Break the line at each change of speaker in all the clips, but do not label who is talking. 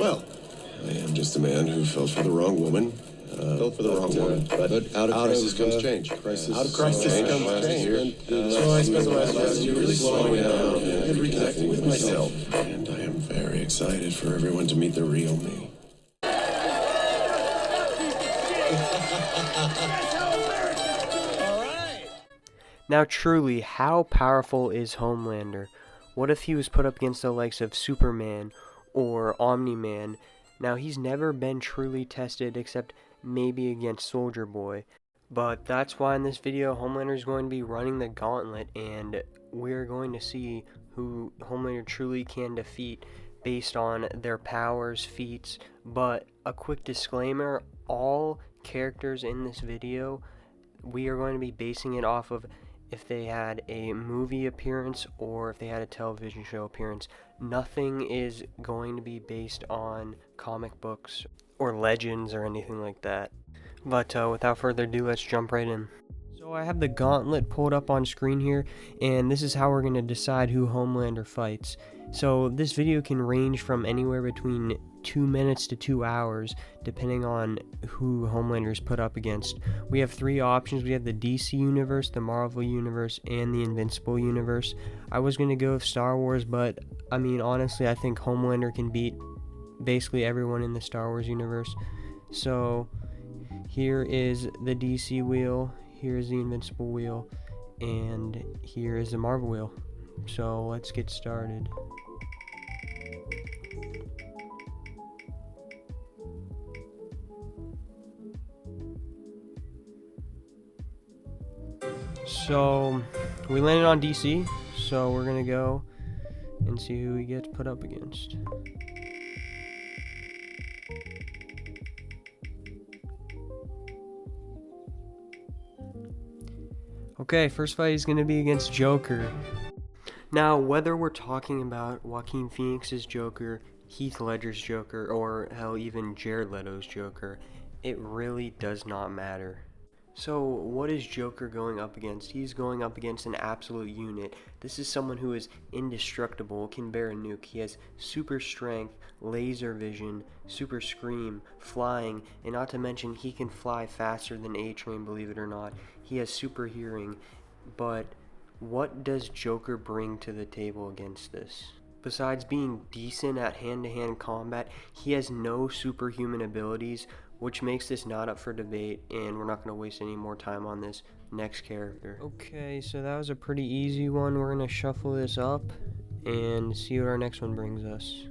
Well, I am just a man who fell for the wrong woman.
Fell for the wrong woman.
But out of crisis comes change.
Out of crisis comes change.
So I spent the last year really slowing down and reconnecting with myself. And I am very excited for everyone to meet the real me.
Now truly, how powerful is Homelander? What if he was put up against the likes of Superman or Omni-Man? Now he's never been truly tested except maybe against Soldier Boy. But that's why in this video Homelander is going to be running the gauntlet, and we're going to see who Homelander truly can defeat based on their powers, feats. But a quick disclaimer, all characters in this video, we are going to be basing it off of if they had a movie appearance or if they had a television show appearance. Nothing is going to be based on comic books or legends or anything like that. But without further ado, let's jump right in. So I have the gauntlet pulled up on screen here, and this is how we're going to decide who Homelander fights. So this video can range from anywhere between 2 minutes to 2 hours, depending on who Homelander is put up against. We have 3 options. We have the DC universe, the Marvel universe, and the Invincible universe. I was going to go with Star Wars, but I mean, honestly, I think Homelander can beat basically everyone in the Star Wars universe. So here is the DC wheel, here is the Invincible wheel, and here is the Marvel wheel. So let's get started. So we landed on DC, so we're gonna go and see who he gets put up against. Okay, first fight is gonna be against Joker. Now, whether we're talking about Joaquin Phoenix's Joker, Heath Ledger's Joker, or hell, even Jared Leto's Joker, it really does not matter. So what is Joker going up against? He's going up against an absolute unit. This is someone who is indestructible, can bear a nuke. He has super strength, laser vision, super scream, flying, and not to mention he can fly faster than A-Train, believe it or not. He has super hearing. But what does Joker bring to the table against this? Besides being decent at hand-to-hand combat, he has no superhuman abilities, which makes this not up for debate, and we're not going to waste any more time on this next character. Okay, so that was a pretty easy one. We're going to shuffle this up and see what our next one brings us.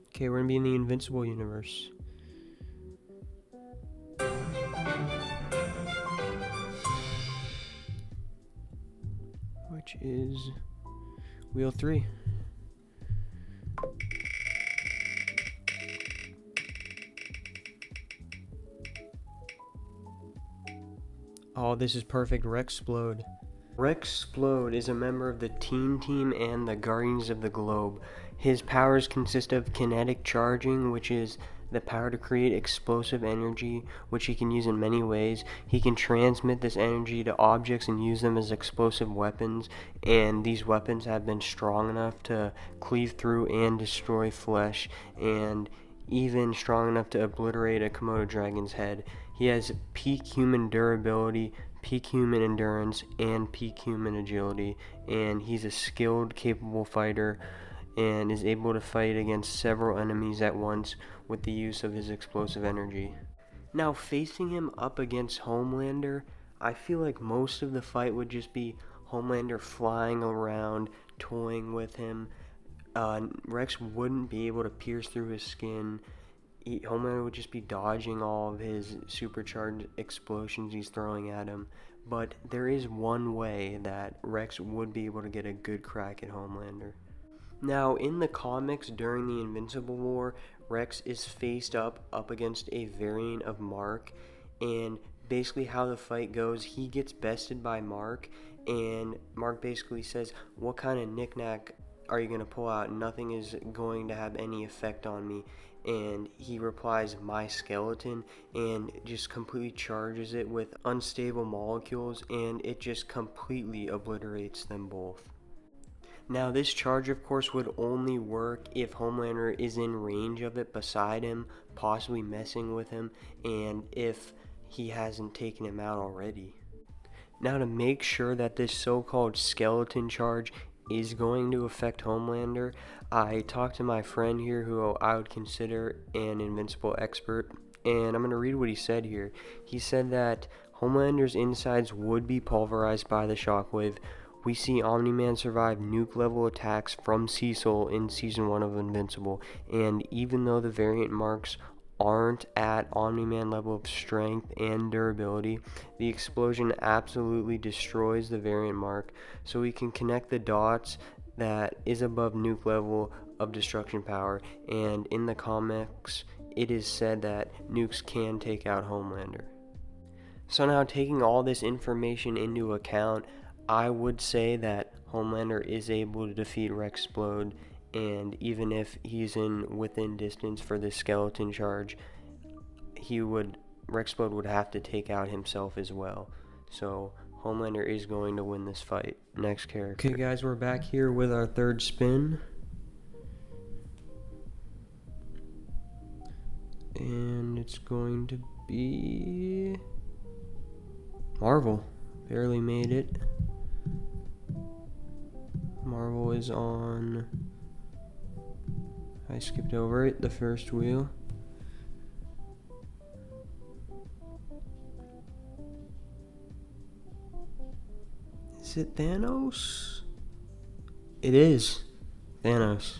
Okay, we're going to be in the Invincible universe. Which is wheel 3. Oh, this is perfect. Rexplode. Rexplode is a member of the Teen Team and the Guardians of the Globe. His powers consist of kinetic charging, which is the power to create explosive energy, which he can use in many ways. He can transmit this energy to objects and use them as explosive weapons, and these weapons have been strong enough to cleave through and destroy flesh, and even strong enough to obliterate a Komodo dragon's head. He has peak human durability, peak human endurance, and peak human agility, and he's a skilled, capable fighter and is able to fight against several enemies at once with the use of his explosive energy. Now, facing him up against Homelander, I feel like most of the fight would just be Homelander flying around, toying with him. Rex wouldn't be able to pierce through his skin. Homelander would just be dodging all of his supercharged explosions he's throwing at him. But there is one way that Rex would be able to get a good crack at Homelander. Now, in the comics during the Invincible War, Rex is faced up against a variant of Mark, and basically how the fight goes, he gets bested by Mark, and Mark basically says, what kind of knick-knack are you going to pull out? Nothing is going to have any effect on me. and he replies, "My skeleton," and just completely charges it with unstable molecules, and it just completely obliterates them both. Now, this charge, of course, would only work if Homelander is in range of it beside him, possibly messing with him, and if he hasn't taken him out already. Now, to make sure that this so-called skeleton charge is going to affect Homelander, I talked to my friend here who I would consider an Invincible expert, and I'm going to read what he said here. He said that Homelander's insides would be pulverized by the shockwave. We see Omni-Man survive nuke-level attacks from Cecil in Season 1 of Invincible, and even though the variant marks aren't at Omni-Man level of strength and durability, the explosion absolutely destroys the variant mark, so we can connect the dots that is above nuke level of destruction power, and in the comics, it is said that nukes can take out Homelander. So now, taking all this information into account, I would say that Homelander is able to defeat Rexplode, and even if he's within distance for the skeleton charge, Rexplode would have to take out himself as well. So Homelander is going to win this fight. Next character. Okay, guys, we're back here with our third spin. And it's going to be Marvel. Barely made it. Marvel is on, I skipped over it, the first wheel. Is it Thanos? It is Thanos.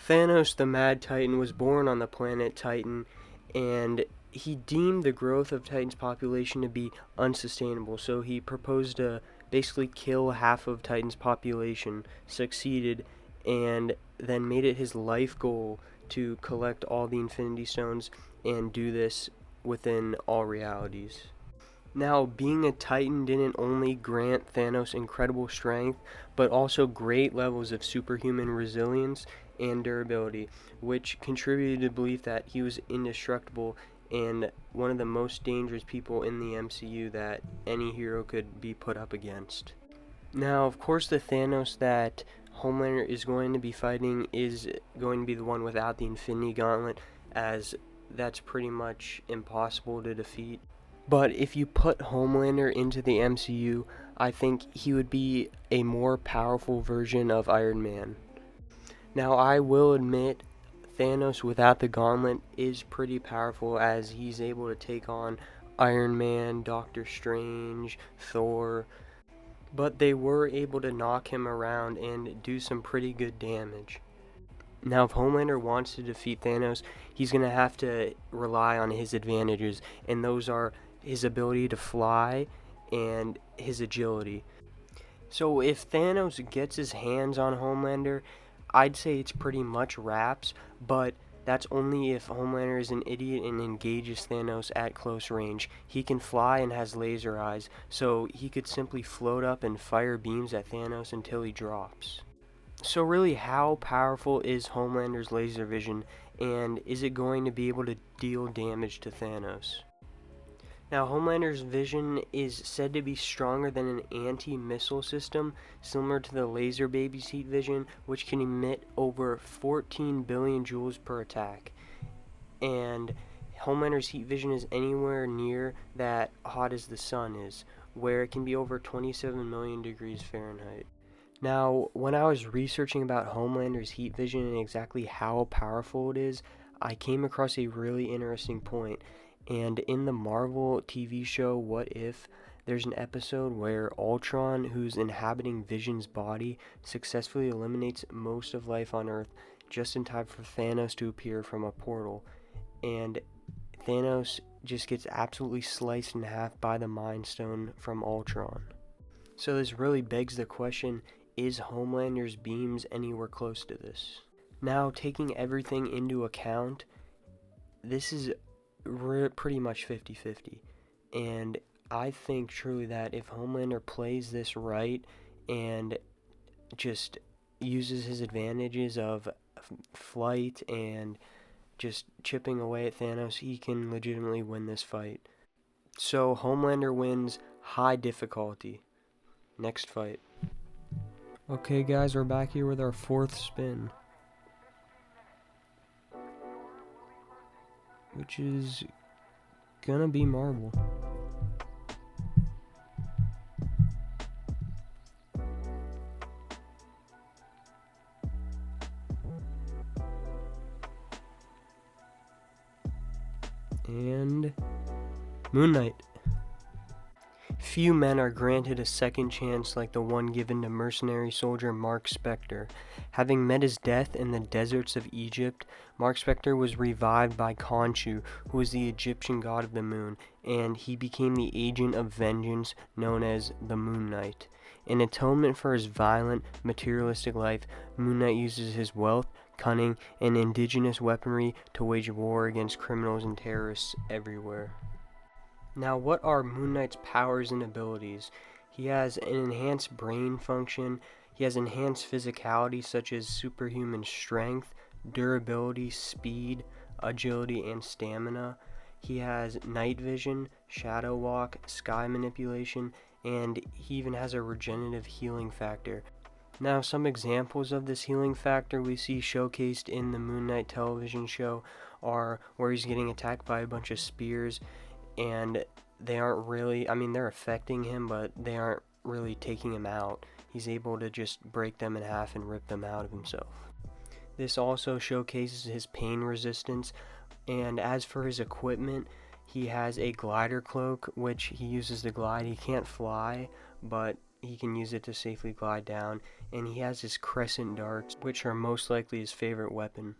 Thanos, the Mad Titan, was born on the planet Titan, and he deemed the growth of Titan's population to be unsustainable, so he proposed to basically kill half of Titan's population, succeeded, and then made it his life goal to collect all the Infinity Stones and do this within all realities. Now, being a Titan didn't only grant Thanos incredible strength, but also great levels of superhuman resilience and durability, which contributed to the belief that he was indestructible and one of the most dangerous people in the MCU that any hero could be put up against. Now, of course, the Thanos that Homelander is going to be fighting is going to be the one without the Infinity Gauntlet, as that's pretty much impossible to defeat. But if you put Homelander into the MCU, I think he would be a more powerful version of Iron Man. Now, I will admit, Thanos without the gauntlet is pretty powerful, as he's able to take on Iron Man, Doctor Strange, Thor, but they were able to knock him around and do some pretty good damage. Now, if Homelander wants to defeat Thanos, he's going to have to rely on his advantages, and those are his ability to fly and his agility. So if Thanos gets his hands on Homelander, I'd say it's pretty much wraps, but that's only if Homelander is an idiot and engages Thanos at close range. He can fly and has laser eyes, so he could simply float up and fire beams at Thanos until he drops. So really, how powerful is Homelander's laser vision, and is it going to be able to deal damage to Thanos? Now, Homelander's vision is said to be stronger than an anti-missile system, similar to the Laser Baby's heat vision, which can emit over 14 billion joules per attack. And Homelander's heat vision is anywhere near that hot as the sun is, where it can be over 27 million degrees Fahrenheit. Now, when I was researching about Homelander's heat vision and exactly how powerful it is, I came across a really interesting point. And in the Marvel TV show What If, there's an episode where Ultron, who's inhabiting Vision's body, successfully eliminates most of life on Earth just in time for Thanos to appear from a portal. And Thanos just gets absolutely sliced in half by the Mind Stone from Ultron. So this really begs the question, is Homelander's beams anywhere close to this? Now, taking everything into account, this is pretty much 50-50. And I think truly that if Homelander plays this right and just uses his advantages of flight and just chipping away at Thanos, he can legitimately win this fight. So Homelander wins high difficulty. Next fight. Okay guys, we're back here with our fourth spin, which is gonna be Marvel. And Moon Knight. Few men are granted a second chance like the one given to mercenary soldier Mark Spector. Having met his death in the deserts of Egypt, Mark Spector was revived by Khonshu, who was the Egyptian god of the moon, and he became the agent of vengeance known as the Moon Knight. In atonement for his violent, materialistic life, Moon Knight uses his wealth, cunning, and indigenous weaponry to wage war against criminals and terrorists everywhere. Now, what are Moon Knight's powers and abilities? He has an enhanced brain function, he has enhanced physicality such as superhuman strength, durability, speed, agility, and stamina. He has night vision, shadow walk, sky manipulation, and he even has a regenerative healing factor. Now, some examples of this healing factor we see showcased in the Moon Knight television show are where he's getting attacked by a bunch of spears, and they aren't really, they're affecting him, but they aren't really taking him out. He's able to just break them in half and rip them out of himself. This also showcases his pain resistance, and as for his equipment, he has a glider cloak, which he uses to glide. He can't fly, but he can use it to safely glide down, and he has his crescent darts, which are most likely his favorite weapon.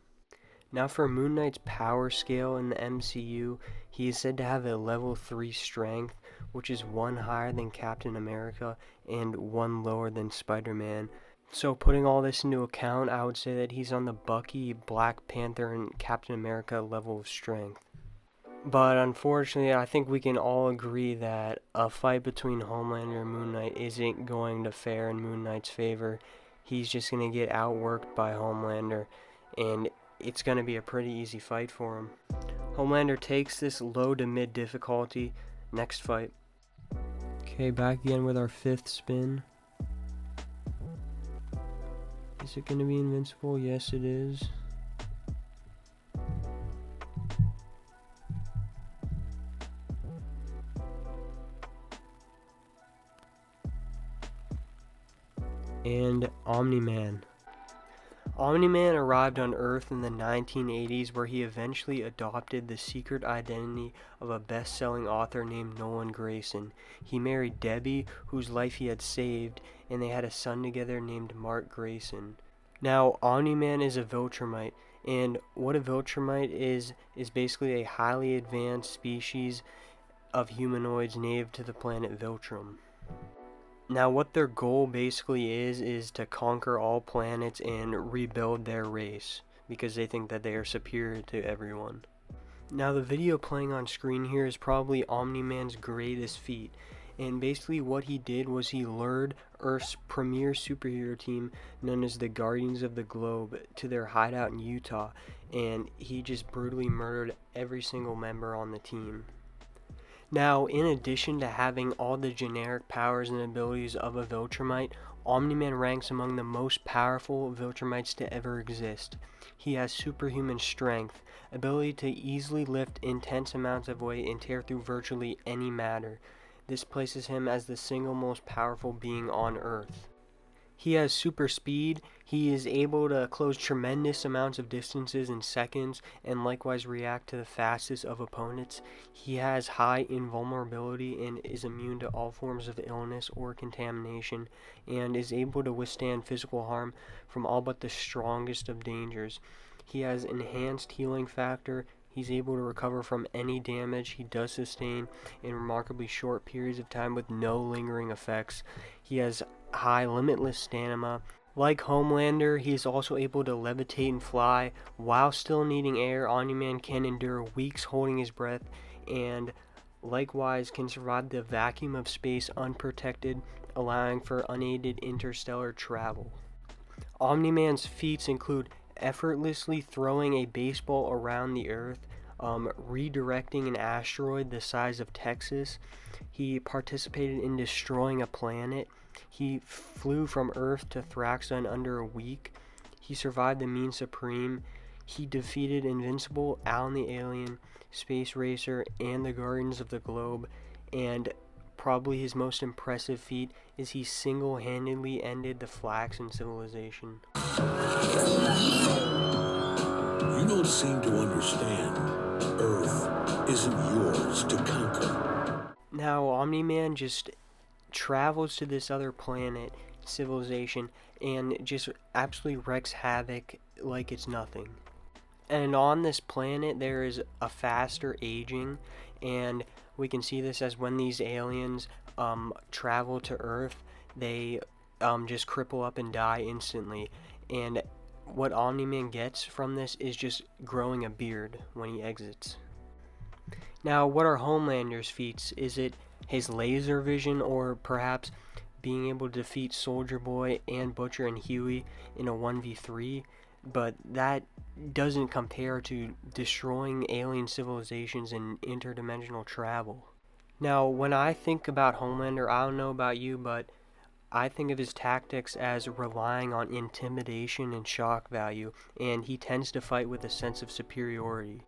Now for Moon Knight's power scale in the MCU, he is said to have a level 3 strength, which is one higher than Captain America and one lower than Spider-Man. So putting all this into account, I would say that he's on the Bucky, Black Panther, and Captain America level of strength. But unfortunately, I think we can all agree that a fight between Homelander and Moon Knight isn't going to fare in Moon Knight's favor. He's just going to get outworked by Homelander, and it's going to be a pretty easy fight for him. Homelander takes this low to mid difficulty. Next fight. Okay, back again with our fifth spin. Is it going to be Invincible? Yes, it is. And Omni-Man. Omni-Man arrived on Earth in the 1980s, where he eventually adopted the secret identity of a best-selling author named Nolan Grayson. He married Debbie, whose life he had saved, and they had a son together named Mark Grayson. Now, Omni-Man is a Viltrumite, and what a Viltrumite is basically a highly advanced species of humanoids native to the planet Viltrum. Now, what their goal basically is to conquer all planets and rebuild their race, because they think that they are superior to everyone. Now, the video playing on screen here is probably Omni-Man's greatest feat, and basically what he did was he lured Earth's premier superhero team, known as the Guardians of the Globe, to their hideout in Utah, and he just brutally murdered every single member on the team. Now, in addition to having all the generic powers and abilities of a Viltrumite, Omni-Man ranks among the most powerful Viltrumites to ever exist. He has superhuman strength, ability to easily lift intense amounts of weight and tear through virtually any matter. This places him as the single most powerful being on Earth. He has super speed. He is able to close tremendous amounts of distances in seconds and likewise react to the fastest of opponents. He has high invulnerability and is immune to all forms of illness or contamination, and is able to withstand physical harm from all but the strongest of dangers. He has enhanced healing factor. He's able to recover from any damage he does sustain in remarkably short periods of time with no lingering effects. He has high limitless stamina. Like Homelander, he is also able to levitate and fly. While still needing air, Omni-Man can endure weeks holding his breath, and likewise can survive the vacuum of space unprotected, allowing for unaided interstellar travel. Omni-Man's feats include effortlessly throwing a baseball around the Earth, redirecting an asteroid the size of Texas. He participated in destroying a planet. He flew from Earth to Thraxa in under a week. He survived the Mean Supreme. He defeated Invincible, Alan the Alien, Space Racer, and the Guardians of the Globe. And probably his most impressive feat is he single-handedly ended the Flaxan civilization.
You don't seem to understand. Earth isn't yours to conquer.
Now, Omni-Man just travels to this other planet, civilization, and just absolutely wreaks havoc like it's nothing. And on this planet, there is a faster aging, and we can see this as when these aliens travel to Earth, they just cripple up and die instantly. And what Omni-Man gets from this is just growing a beard when he exits. Now, what are Homelander's feats? Is it his laser vision, or perhaps being able to defeat Soldier Boy and Butcher and Huey in a 1v3? But that doesn't compare to destroying alien civilizations and interdimensional travel. Now, when I think about Homelander, I don't know about you, but I think of his tactics as relying on intimidation and shock value, and he tends to fight with a sense of superiority.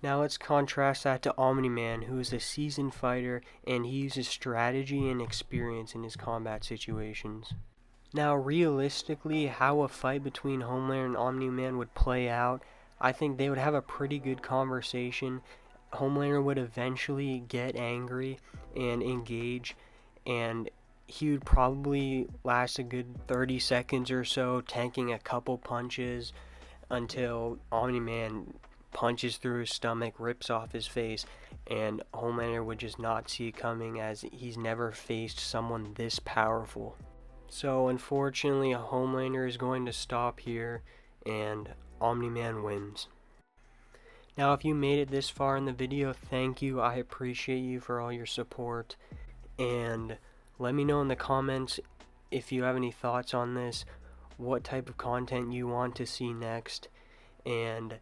Now let's contrast that to Omni-Man, who is a seasoned fighter, and he uses strategy and experience in his combat situations. Now, realistically, how a fight between Homelander and Omni-Man would play out, I think they would have a pretty good conversation. Homelander would eventually get angry and engage, and he would probably last a good 30 seconds or so, tanking a couple punches until Omni-Man punches through his stomach, rips off his face, and Homelander would just not see it coming, as he's never faced someone this powerful. So unfortunately, Homelander is going to stop here, and Omni-Man wins. Now, if you made it this far in the video, thank you. I appreciate you for all your support, and let me know in the comments if you have any thoughts on this, what type of content you want to see next, and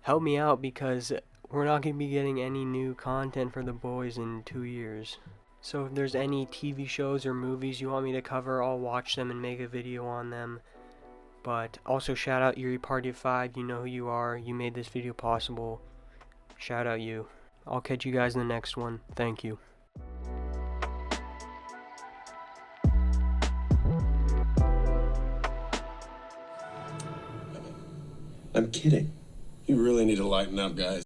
help me out, because we're not going to be getting any new content for the boys in 2 years. So if there's any TV shows or movies you want me to cover, I'll watch them and make a video on them. But also shout out Eerie Party of 5, you know who you are, you made this video possible. Shout out you. I'll catch you guys in the next one. Thank you.
I'm kidding. You really need to lighten up, guys.